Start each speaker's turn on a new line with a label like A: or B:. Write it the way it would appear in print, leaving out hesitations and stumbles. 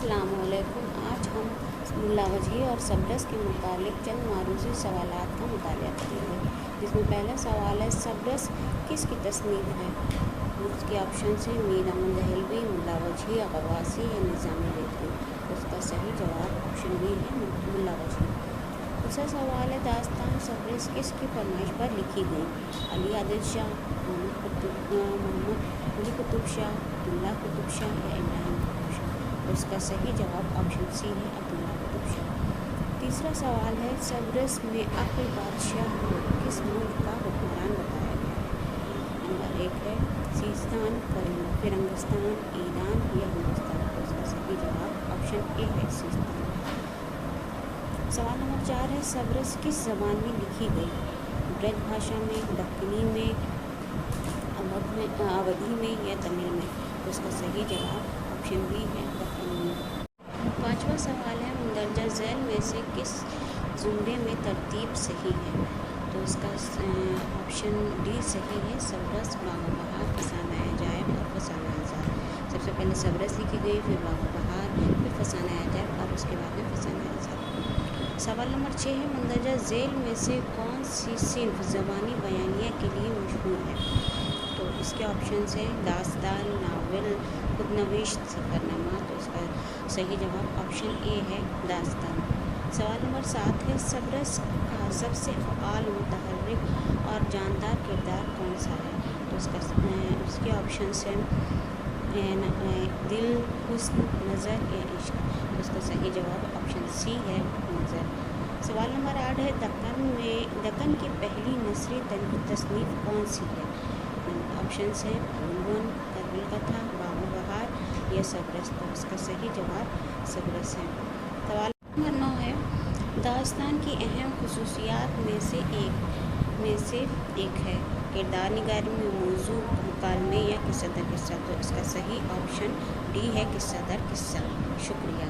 A: अस्सलाम वालेकुम। आज हम मुल्ला वजही और सबरस के मुतालिक चंद मारूजी सवालात का मुताला करेंगे, जिसमें पहला सवाल है सबरस किसकी तसनीफ है। उसके ऑप्शन हैं मीर अहमद दहलवी, मुल्ला वजही, गवासी या निज़ामी लेथी। उसका सही जवाब ऑप्शन बी है मुल्ला वजही। दूसरा सवाल है दास्तान सबरस किसकी फरमाइश पर लिखी गई। अली आदिल शाह, मोहम्मद अली कुतुब शाह, अब्दुल्ला कुतुब शाह या इब्राहिम कुतुब शाह। उसका सही जवाब ऑप्शन सी है अब्दुल्ला कुतुब शाह। तीसरा सवाल है सबरस में आखिरी बादशाह को किस मुल्क का हुक्मरान बताया गया है। नंबर 1 है सीस्तान, फिरंगिस्तान, ईरान या हिंदुस्तान। उसका सही जवाब ऑप्शन ए है सीस्तान। सवाल नंबर 4 है सबरस किस ज़बान में लिखी गई। ब्रज भाषा में, दक्कनी में, अवधी में या तमिल में। उसका सही जवाब ऑप्शन बी है दक्कनी में। पांचवा सवाल है मुंदरजा झैल में से किस जुमले में तरतीब सही है। तो इसका ऑप्शन डी सही है सबरस, बाग़ बहार, फसाना अजायब और फसाना आज़ाद। सबसे पहले सबरस लिखी गई, फिर बाग़ बहार, फिर फसाना अजायब और उसके बाद में फसाना आज़ाद। सवाल नंबर 6 है मुंदरजा झैल में से कौन सी सिर्फ ज़बानी बयानिया के लिए मशहूर है। तो इसके ऑप्शन हैं दास्तान, नावल, खुदनविश्त, सफ़रनामा। तो इसका सही जवाब ऑप्शन ए है दास्तान। सवाल नंबर 7 है सबरस का सबसे फ़आल, मुतहर्रिक और जानदार किरदार कौन सा है। तो उसके ऑप्शन हैं दिल, हुस्न, नज़र या इश्क। तो उसका सही जवाब ऑप्शन सी है नज़र। सवाल नंबर 8 है दक्कन की पहली नसरी तसनीफ़ कौन सी है। ऑप्शन हैं भूवन, करबल कथा, बाग़ बहार या सबरस। तो इसका सही जवाब सबरस है। सवाल नंबर 9 है दास्तान की अहम खुसूसियात में से एक है किरदार निगारी में मौजू, मुकालमे या किस्सा दर किस्सा। तो इसका सही ऑप्शन डी है किस्सा दर किस्सा। शुक्रिया।